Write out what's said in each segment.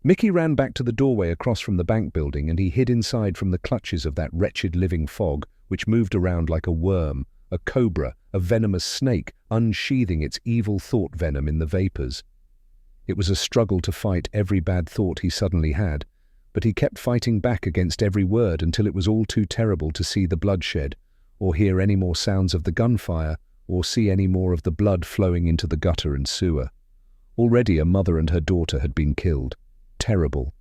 Mickey ran back to the doorway across from the bank building, and he hid inside from the clutches of that wretched living fog which moved around like a worm, a cobra, a venomous snake, unsheathing its evil thought venom in the vapors. It was a struggle to fight every bad thought he suddenly had, but he kept fighting back against every word until it was all too terrible to see the bloodshed, or hear any more sounds of the gunfire, or see any more of the blood flowing into the gutter and sewer. Already a mother and her daughter had been killed. Terrible.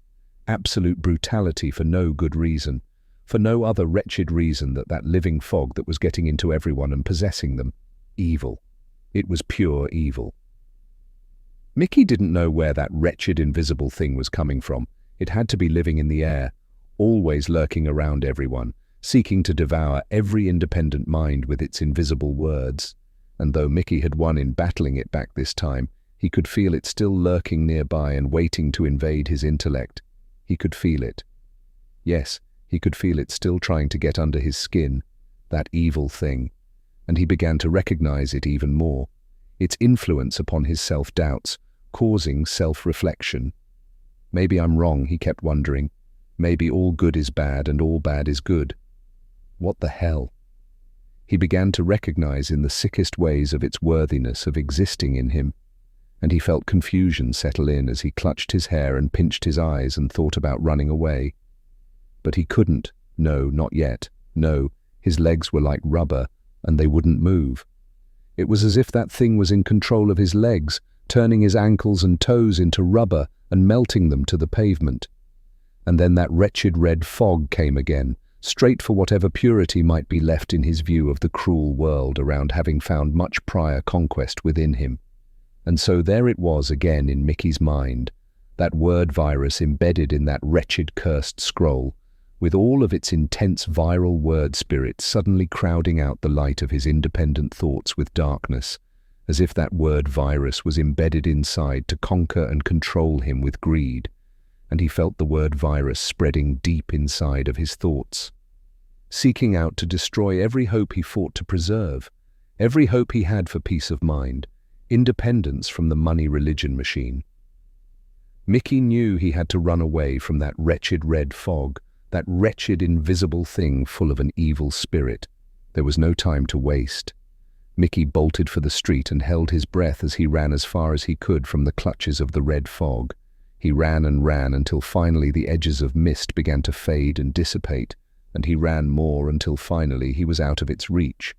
Absolute brutality for no good reason, for no other wretched reason than that living fog that was getting into everyone and possessing them. Evil. It was pure evil. Mickey didn't know where that wretched invisible thing was coming from. It had to be living in the air, always lurking around everyone, seeking to devour every independent mind with its invisible words. And though Mickey had won in battling it back this time, he could feel it still lurking nearby and waiting to invade his intellect. He could feel it. Yes, he could feel it still trying to get under his skin, that evil thing. And he began to recognize it even more, its influence upon his self-doubts, causing self-reflection. Maybe I'm wrong, he kept wondering. Maybe all good is bad and all bad is good. What the hell? He began to recognize in the sickest ways of its worthiness of existing in him, and he felt confusion settle in as he clutched his hair and pinched his eyes and thought about running away. But he couldn't. No, not yet. No, his legs were like rubber, and they wouldn't move. It was as if that thing was in control of his legs, turning his ankles and toes into rubber and melting them to the pavement. And then that wretched red fog came again, straight for whatever purity might be left in his view of the cruel world around having found much prior conquest within him. And so there it was again in Mickey's mind, that word virus embedded in that wretched cursed scroll, with all of its intense viral word spirit suddenly crowding out the light of his independent thoughts with darkness, as if that word virus was embedded inside to conquer and control him with greed, and he felt the word virus spreading deep inside of his thoughts, seeking out to destroy every hope he fought to preserve, every hope he had for peace of mind, independence from the money religion machine. Mickey knew he had to run away from that wretched red fog, that wretched invisible thing full of an evil spirit. There was no time to waste. Mickey bolted for the street and held his breath as he ran as far as he could from the clutches of the red fog. He ran and ran until finally the edges of mist began to fade and dissipate, and he ran more until finally he was out of its reach,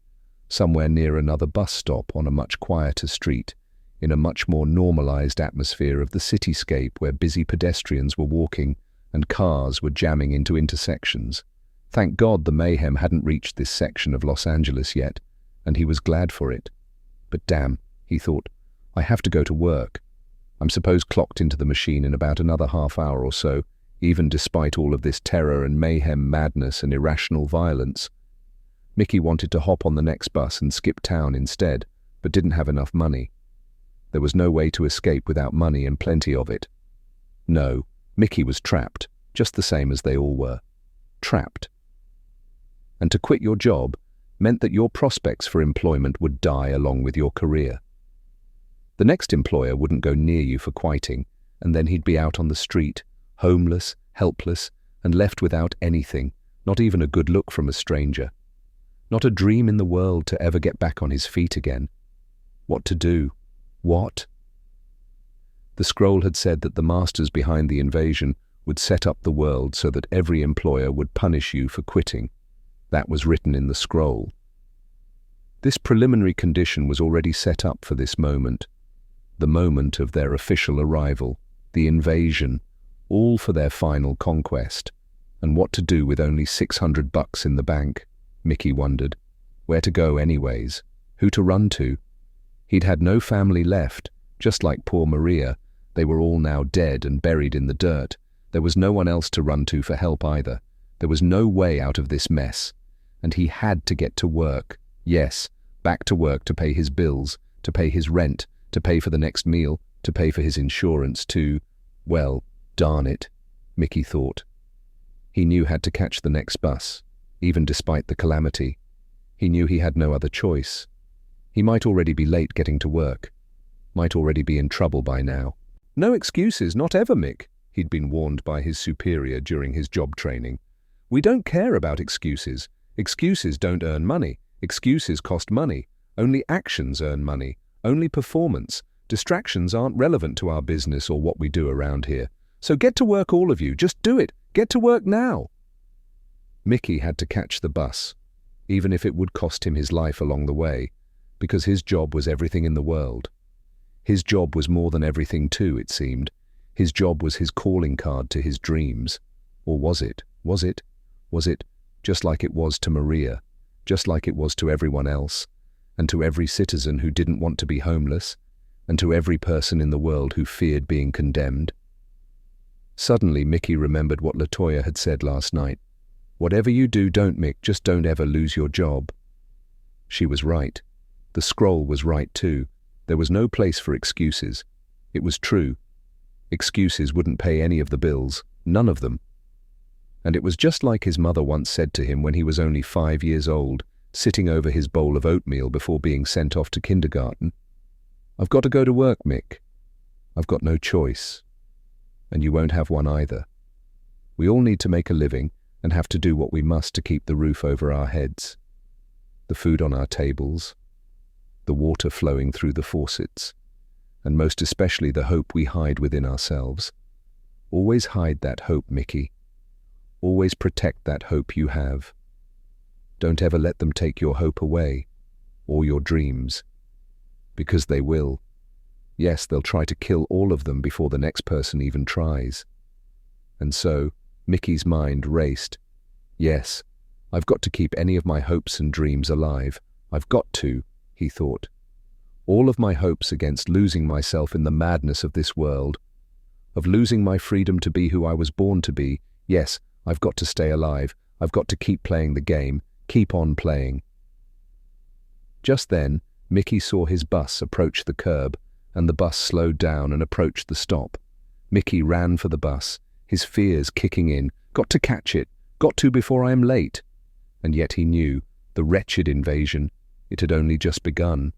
somewhere near another bus stop on a much quieter street, in a much more normalized atmosphere of the cityscape where busy pedestrians were walking and cars were jamming into intersections. Thank God the mayhem hadn't reached this section of Los Angeles yet, and he was glad for it. But damn, he thought, I have to go to work. I'm supposed clocked into the machine in about another half hour or so, even despite all of this terror and mayhem, madness and irrational violence. Mickey wanted to hop on the next bus and skip town instead, but didn't have enough money. There was no way to escape without money and plenty of it. No, Mickey was trapped, just the same as they all were. Trapped. And to quit your job meant that your prospects for employment would die along with your career. The next employer wouldn't go near you for quitting, and then he'd be out on the street, homeless, helpless, and left without anything, not even a good look from a stranger. Not a dream in the world to ever get back on his feet again. What to do? What? The scroll had said that the masters behind the invasion would set up the world so that every employer would punish you for quitting. That was written in the scroll. This preliminary condition was already set up for this moment, the moment of their official arrival, the invasion, all for their final conquest. And what to do with only $600 in the bank? Mickey wondered. Where to go anyways? Who to run to? He'd had no family left, just like poor Maria. They were all now dead and buried in the dirt. There was no one else to run to for help either. There was no way out of this mess. And he had to get to work. Yes, back to work to pay his bills, to pay his rent, to pay for the next meal, to pay for his insurance, well, darn it, Mickey thought. He knew had to catch the next bus, even despite the calamity. He knew he had no other choice. He might already be late getting to work, might already be in trouble by now. No excuses, not ever, Mick, he'd been warned by his superior during his job training. We don't care about excuses. Excuses don't earn money. Excuses cost money. Only actions earn money. Only performance. Distractions aren't relevant to our business or what we do around here. So get to work, all of you. Just do it. Get to work now. Mickey had to catch the bus, even if it would cost him his life along the way, because his job was everything in the world. His job was more than everything too, it seemed. His job was his calling card to his dreams. Or was it? Was it? Was it just like it was to Maria, just like it was to everyone else, and to every citizen who didn't want to be homeless, and to every person in the world who feared being condemned? Suddenly, Mickey remembered what LaToya had said last night. Whatever you do, don't, Mick, just don't ever lose your job. She was right. The scroll was right too. There was no place for excuses. It was true. Excuses wouldn't pay any of the bills, none of them. And it was just like his mother once said to him when he was only 5 years old, sitting over his bowl of oatmeal before being sent off to kindergarten. I've got to go to work, Mick. I've got no choice. And you won't have one either. We all need to make a living and have to do what we must to keep the roof over our heads, the food on our tables, the water flowing through the faucets, and most especially the hope we hide within ourselves. Always hide that hope, Mickey. Always protect that hope you have. Don't ever let them take your hope away, or your dreams, because they will. Yes, they'll try to kill all of them before the next person even tries. And so, Mickey's mind raced. Yes, I've got to keep any of my hopes and dreams alive. I've got to, he thought. All of my hopes against losing myself in the madness of this world, of losing my freedom to be who I was born to be. Yes, I've got to stay alive. I've got to keep playing the game, keep on playing. Just then, Mickey saw his bus approach the curb, and the bus slowed down and approached the stop. Mickey ran for the bus, his fears kicking in. Got to catch it, got to before I am late. And yet he knew, the wretched invasion, it had only just begun.